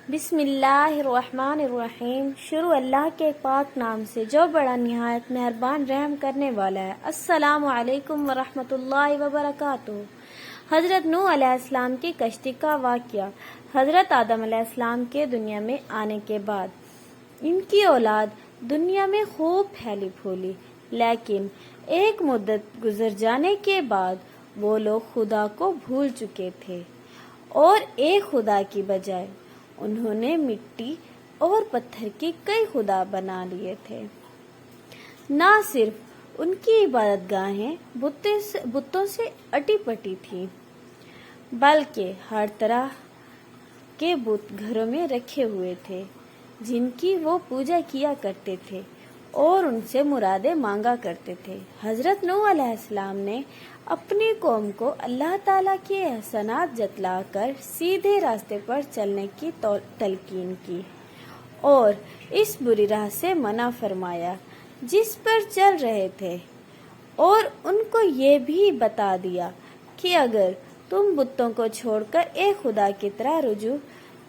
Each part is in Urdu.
بسم اللہ الرحمن الرحیم۔ شروع اللہ کے پاک نام سے جو بڑا نہایت مہربان رحم کرنے والا ہے۔ السلام علیکم ورحمۃ اللہ وبرکاتہ۔ حضرت نوح علیہ السلام کی کشتی کا واقعہ۔ حضرت آدم علیہ السلام کے دنیا میں آنے کے بعد ان کی اولاد دنیا میں خوب پھیلی پھولی، لیکن ایک مدت گزر جانے کے بعد وہ لوگ خدا کو بھول چکے تھے اور ایک خدا کی بجائے انہوں نے مٹی اور پتھر کے کئی خدا بنا لیے تھے۔ نہ صرف ان کی عبادت گاہیں بتوں سے اٹی پٹی تھیں، بلکہ ہر طرح کے بت گھروں میں رکھے ہوئے تھے جن کی وہ پوجا کیا کرتے تھے اور ان سے مرادیں مانگا کرتے تھے۔ حضرت نوح علیہ السلام نے اپنی قوم کو اللہ تعالیٰ کے احسانات جتلا کر سیدھے راستے پر چلنے کی تلقین کی اور اس بری راہ سے منع فرمایا جس پر چل رہے تھے، اور ان کو یہ بھی بتا دیا کہ اگر تم بتوں کو چھوڑ کر ایک خدا کی طرح رجوع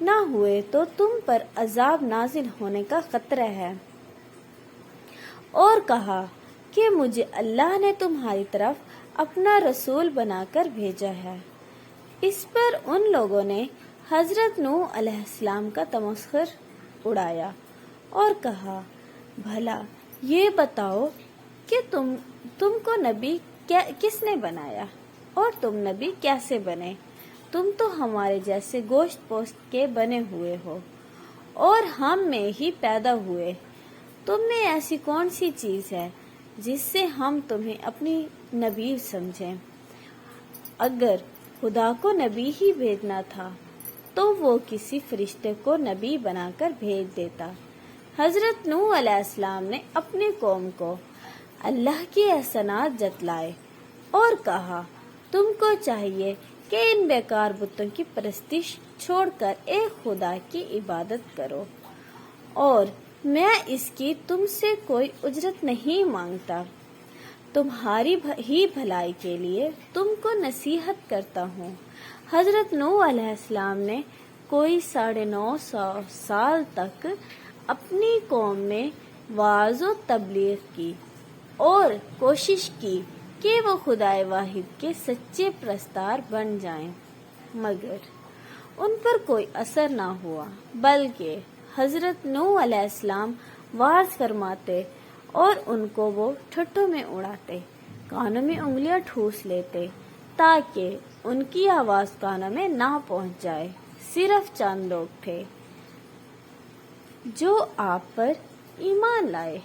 نہ ہوئے تو تم پر عذاب نازل ہونے کا خطرہ ہے، اور کہا کہ مجھے اللہ نے تمہاری طرف اپنا رسول بنا کر بھیجا ہے۔ اس پر ان لوگوں نے حضرت نوح علیہ السلام کا تمسخر اڑایا اور کہا، بھلا یہ بتاؤ کہ تم کو نبی کس نے بنایا اور تم نبی کیسے بنے؟ تم تو ہمارے جیسے گوشت پوست کے بنے ہوئے ہو اور ہم میں ہی پیدا ہوئے۔ تم میں ایسی کون سی چیز ہے جس سے ہم تمہیں اپنی نبی سمجھیں؟ اگر خدا کو نبی ہی بھیجنا تھا تو وہ کسی فرشتے کو نبی بنا کر بھیج دیتا۔ حضرت نوح علیہ السلام نے اپنی قوم کو اللہ کے احسانات جتلائے اور کہا، تم کو چاہیے کہ ان بیکار بتوں کی پرستش چھوڑ کر ایک خدا کی عبادت کرو، اور میں اس کی تم سے کوئی اجرت نہیں مانگتا، تمہاری ہی بھلائی کے لیے تم کو نصیحت کرتا ہوں۔ حضرت نوح علیہ السلام نے کوئی 950 سال تک اپنی قوم میں وعظ و تبلیغ کی اور کوشش کی کہ وہ خدائے واحد کے سچے پرستار بن جائیں، مگر ان پر کوئی اثر نہ ہوا، بلکہ حضرت نوح علیہ السلام وعظ فرماتے اور ان کو وہ ٹھٹھوں میں اڑاتے، کانوں میں انگلیاں ٹھوس لیتے تاکہ ان کی آواز کانوں میں نہ پہنچ جائے۔ صرف چند لوگ تھے جو آپ پر ایمان لائے۔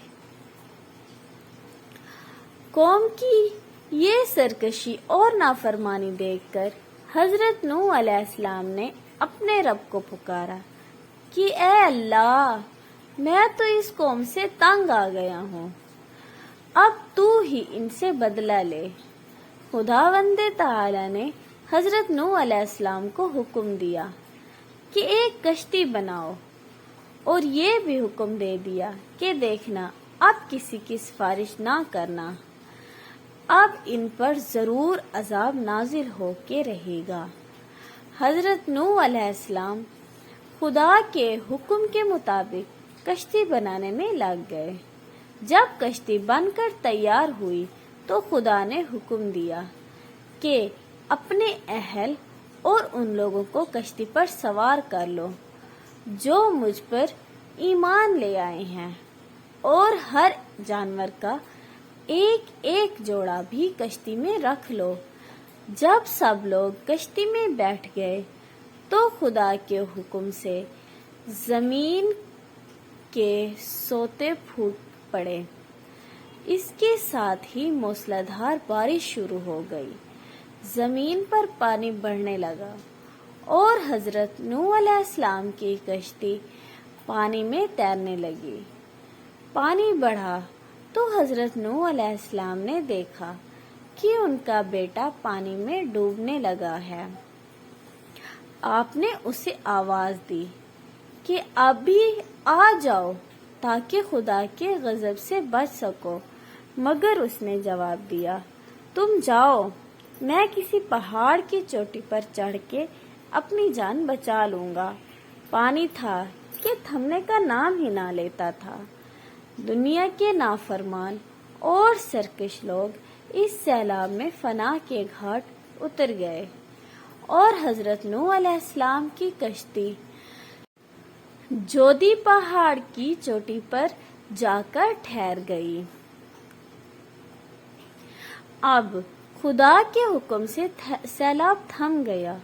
قوم کی یہ سرکشی اور نافرمانی دیکھ کر حضرت نوح علیہ السلام نے اپنے رب کو پکارا کہ اے اللہ، میں تو اس قوم سے تنگ آ گیا ہوں، اب تو ہی ان سے بدلہ لے۔ خداوند تعالی نے حضرت نوح علیہ السلام کو حکم دیا کہ ایک کشتی بناؤ، اور یہ بھی حکم دے دیا کہ دیکھنا اب کسی کی سفارش نہ کرنا، اب ان پر ضرور عذاب نازل ہو کے رہے گا۔ حضرت نوح علیہ السلام خدا کے حکم کے مطابق کشتی بنانے میں لگ گئے۔ جب کشتی بن کر تیار ہوئی تو خدا نے حکم دیا کہ اپنے اہل اور ان لوگوں کو کشتی پر سوار کر لو جو مجھ پر ایمان لے آئے ہیں، اور ہر جانور کا ایک ایک جوڑا بھی کشتی میں رکھ لو۔ جب سب لوگ کشتی میں بیٹھ گئے تو خدا کے حکم سے زمین کے سوتے پھوٹ پڑے، اس کے ساتھ ہی موسلادھار بارش شروع ہو گئی، زمین پر پانی بڑھنے لگا اور حضرت نوح علیہ السلام کی کشتی پانی میں تیرنے لگی۔ پانی بڑھا تو حضرت نوح علیہ السلام نے دیکھا کہ ان کا بیٹا پانی میں ڈوبنے لگا ہے۔ آپ نے اسے آواز دی کہ ابھی آ جاؤ تاکہ خدا کے غضب سے بچ سکو، مگر اس نے جواب دیا، تم جاؤ، میں کسی پہاڑ کی چوٹی پر چڑھ کے اپنی جان بچا لوں گا۔ پانی تھا کہ تھمنے کا نام ہی نہ لیتا تھا۔ دنیا کے نافرمان اور سرکش لوگ اس سیلاب میں فنا کے گھاٹ اتر گئے اور حضرت نوح علیہ السلام کی کشتی جودی پہاڑ کی چوٹی پر جا کر ٹھہر گئی۔ اب خدا کے حکم سے سیلاب تھم گیا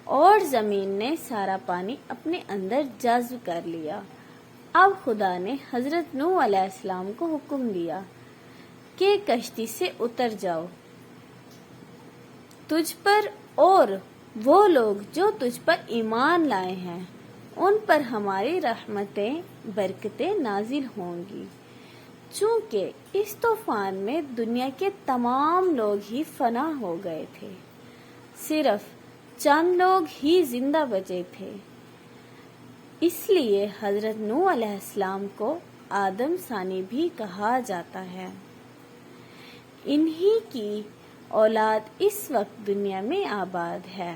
اور زمین نے سارا پانی اپنے اندر جذب کر لیا۔ اب خدا نے حضرت نوح علیہ السلام کو حکم دیا کہ کشتی سے اتر جاؤ، تجھ پر اور وہ لوگ جو تجھ پر ایمان لائے ہیں ان پر ہماری رحمتیں برکتیں نازل ہوں گی، چونکہ اس طوفان میں دنیا کے تمام لوگ ہی فنا ہو گئے تھے، صرف چند لوگ ہی زندہ بچے تھے۔ اس لیے حضرت نوح علیہ السلام کو آدم ثانی بھی کہا جاتا ہے۔ انہی کی اولاد اس وقت دنیا میں آباد ہے۔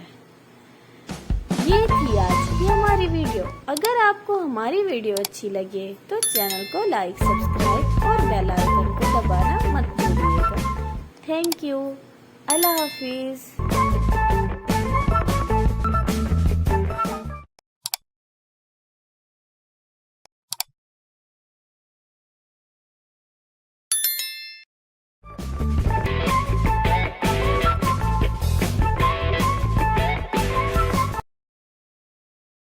یہ تھی آج کی ہماری ویڈیو۔ اگر آپ کو ہماری ویڈیو اچھی لگے تو چینل کو لائک، سبسکرائب اور بیل آئیکن کو دبانا مت بھولیے گا۔ Thank you. اللہ حافظ۔